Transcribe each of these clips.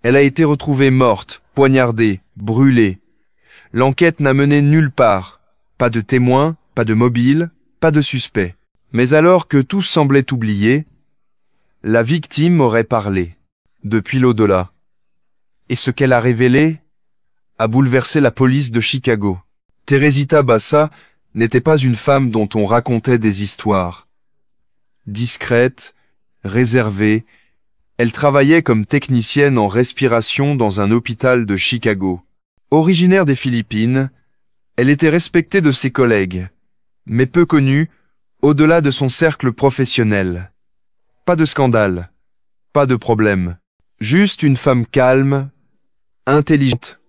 Elle a été retrouvée morte, poignardée, brûlée. L'enquête n'a mené nulle part. Pas de témoins, pas de mobile, pas de suspect. Mais alors que tout semblait oublié, la victime aurait parlé, depuis l'au-delà. Et ce qu'elle a révélé a bouleversé la police de Chicago. Teresita Bassa n'était pas une femme dont on racontait des histoires. Discrète, réservée, elle travaillait comme technicienne en respiration dans un hôpital de Chicago. Originaire des Philippines, elle était respectée de ses collègues, mais peu connue au-delà de son cercle professionnel. Pas de scandale, pas de problème. Juste une femme calme, intelligente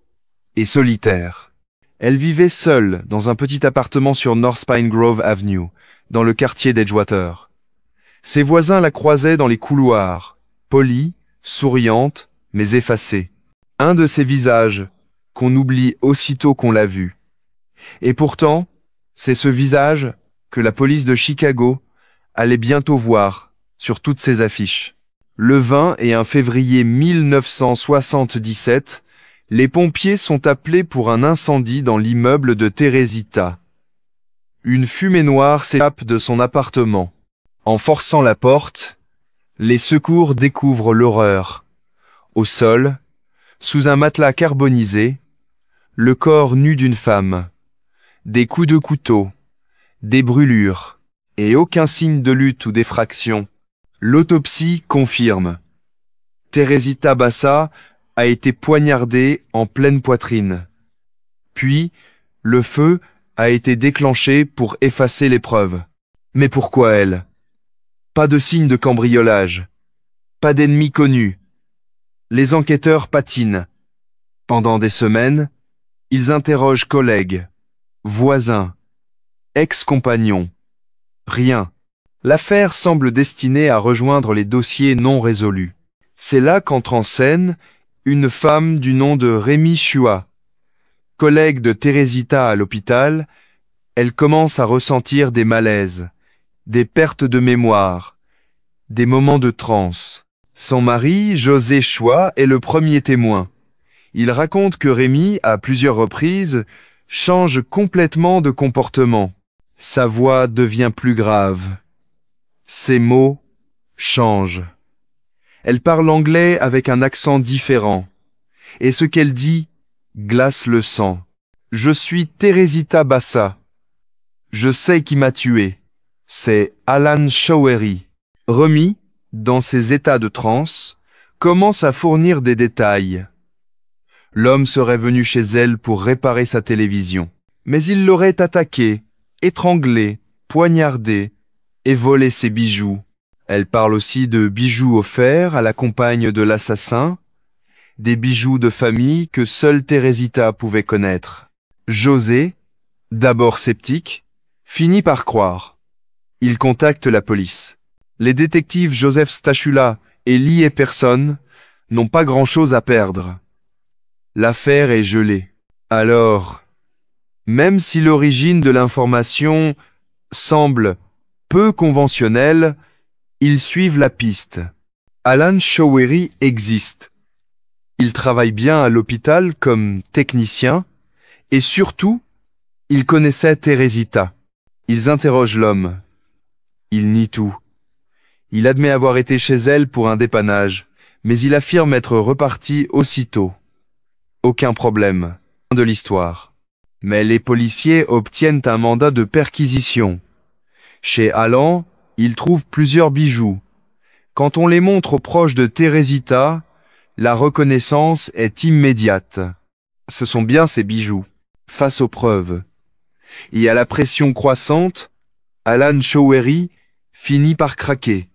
et solitaire. Elle vivait seule dans un petit appartement sur North Pine Grove Avenue, dans le quartier d'Edgewater. Ses voisins la croisaient dans les couloirs, polie, souriante, mais effacée. Un de ces visages qu'on oublie aussitôt qu'on l'a vu. Et pourtant, c'est ce visage que la police de Chicago allait bientôt voir sur toutes ses affiches. Le 20 et 1 février 1977, les pompiers sont appelés pour un incendie dans l'immeuble de Teresita. Une fumée noire s'échappe de son appartement. En forçant la porte, les secours découvrent l'horreur. Au sol, sous un matelas carbonisé, le corps nu d'une femme. Des coups de couteau, des brûlures, et aucun signe de lutte ou d'effraction. L'autopsie confirme. Teresita Bassa a été poignardée en pleine poitrine. Puis, le feu a été déclenché pour effacer les preuves. Mais pourquoi elle? Pas de signe de cambriolage. Pas d'ennemi connu. Les enquêteurs patinent. Pendant des semaines, ils interrogent collègues, voisins, ex-compagnons. Rien. L'affaire semble destinée à rejoindre les dossiers non résolus. C'est là qu'entre en scène une femme du nom de Rémi Chua. Collègue de Teresita à l'hôpital, elle commence à ressentir des malaises, des pertes de mémoire, des moments de transe. Son mari, José Chua, est le premier témoin. Il raconte que Rémi, à plusieurs reprises, change complètement de comportement. Sa voix devient plus grave. Ses mots changent. Elle parle anglais avec un accent différent. Et ce qu'elle dit glace le sang. Je suis Teresita Bassa. Je sais qui m'a tué. C'est Alan Showery. Rémi, dans ses états de transe, commence à fournir des détails. L'homme serait venu chez elle pour réparer sa télévision. Mais il l'aurait attaquée, étranglée, poignardée et volé ses bijoux. Elle parle aussi de bijoux offerts à la compagne de l'assassin, des bijoux de famille que seule Teresita pouvait connaître. José, d'abord sceptique, finit par croire. Il contacte la police. Les détectives Joseph Stachula et Lee Epperson n'ont pas grand-chose à perdre. L'affaire est gelée. Alors, même si l'origine de l'information semble peu conventionnelle, ils suivent la piste. Alan Showery existe. Il travaille bien à l'hôpital comme technicien et surtout, il connaissait Teresita. Ils interrogent l'homme. Il nie tout. Il admet avoir été chez elle pour un dépannage, mais il affirme être reparti aussitôt. Aucun problème. Fin de l'histoire. Mais les policiers obtiennent un mandat de perquisition. Chez Alan, ils trouvent plusieurs bijoux. Quand on les montre aux proches de Teresita, la reconnaissance est immédiate. Ce sont bien ces bijoux, face aux preuves. Et à la pression croissante, Alan Showery finit par craquer.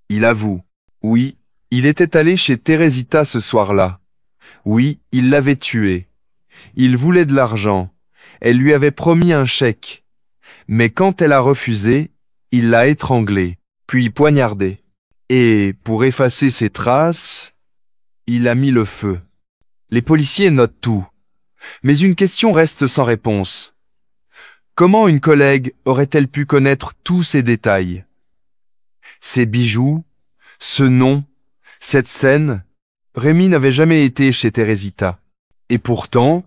Il avoue. Oui, il était allé chez Teresita ce soir-là. Oui, il l'avait tuée. Il voulait de l'argent. Elle lui avait promis un chèque. Mais quand elle a refusé, il l'a étranglée, puis poignardée. Et, pour effacer ses traces, il a mis le feu. Les policiers notent tout. Mais une question reste sans réponse. Comment une collègue aurait-elle pu connaître tous ces détails? Ces bijoux, ce nom, cette scène, Rémi n'avait jamais été chez Teresita. Et pourtant,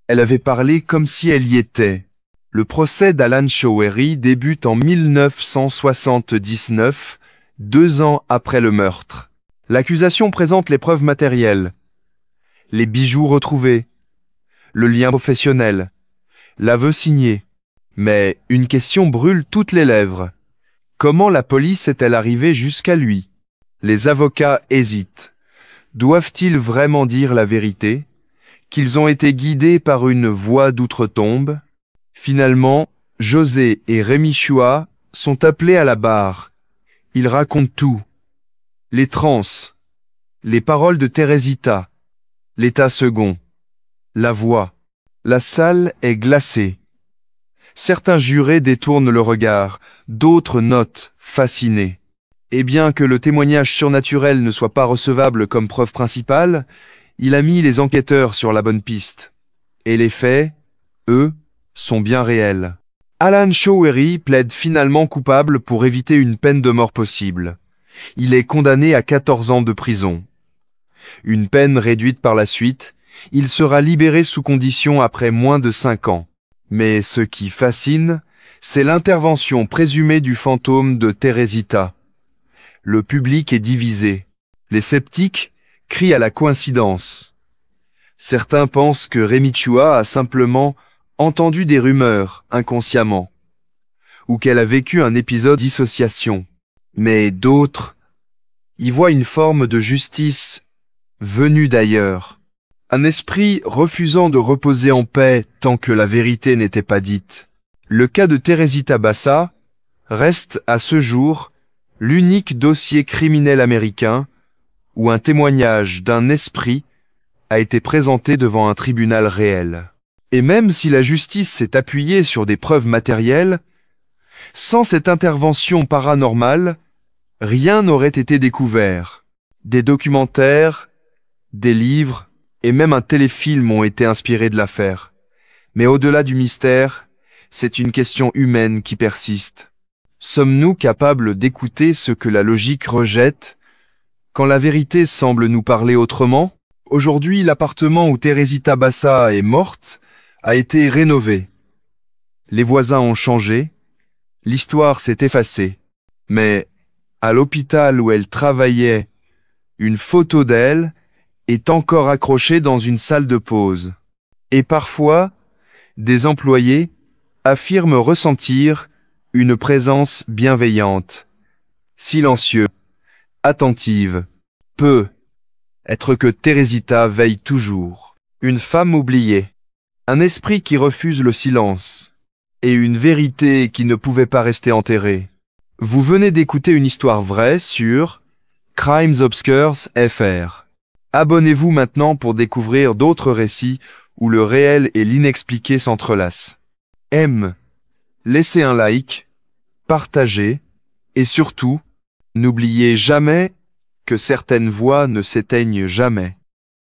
elle avait parlé comme si elle y était. Le procès d'Alan Showery débute en 1979, 2 ans après le meurtre. L'accusation présente les preuves matérielles, les bijoux retrouvés, le lien professionnel, l'aveu signé. Mais une question brûle toutes les lèvres. Comment la police est-elle arrivée jusqu'à lui? Les avocats hésitent. Doivent-ils vraiment dire la vérité? Qu'ils ont été guidés par une voix d'outre-tombe? Finalement, José et Rémi Chua sont appelés à la barre. Ils racontent tout. Les transes, les paroles de Teresita, l'état second, la voix. La salle est glacée. Certains jurés détournent le regard, d'autres notent, fascinés. Et bien que le témoignage surnaturel ne soit pas recevable comme preuve principale, il a mis les enquêteurs sur la bonne piste. Et les faits, eux, sont bien réels. Alan Showery plaide finalement coupable pour éviter une peine de mort possible. Il est condamné à 14 ans de prison. Une peine réduite par la suite, il sera libéré sous condition après moins de 5 ans. Mais ce qui fascine, c'est l'intervention présumée du fantôme de Teresita. Le public est divisé. Les sceptiques crient à la coïncidence. Certains pensent que Rémi Chua a simplement entendu des rumeurs inconsciemment, ou qu'elle a vécu un épisode de dissociation. Mais d'autres y voient une forme de justice venue d'ailleurs. Un esprit refusant de reposer en paix tant que la vérité n'était pas dite. Le cas de Teresita Bassa reste à ce jour l'unique dossier criminel américain où un témoignage d'un esprit a été présenté devant un tribunal réel. Et même si la justice s'est appuyée sur des preuves matérielles, sans cette intervention paranormale, rien n'aurait été découvert. Des documentaires, des livres et même un téléfilm ont été inspirés de l'affaire. Mais au-delà du mystère, c'est une question humaine qui persiste. Sommes-nous capables d'écouter ce que la logique rejette quand la vérité semble nous parler autrement? Aujourd'hui, l'appartement où Teresita Bassa est morte a été rénové. Les voisins ont changé, l'histoire s'est effacée. Mais à l'hôpital où elle travaillait, une photo d'elle est encore accrochée dans une salle de pause. Et parfois, des employés affirment ressentir une présence bienveillante, silencieuse, attentive. Peut être que Teresita veille toujours. Une femme oubliée, un esprit qui refuse le silence, et une vérité qui ne pouvait pas rester enterrée. Vous venez d'écouter une histoire vraie sur Crimes Obscurs FR. Abonnez-vous maintenant pour découvrir d'autres récits où le réel et l'inexpliqué s'entrelacent. Laissez un like, partagez, et surtout, n'oubliez jamais que certaines voix ne s'éteignent jamais.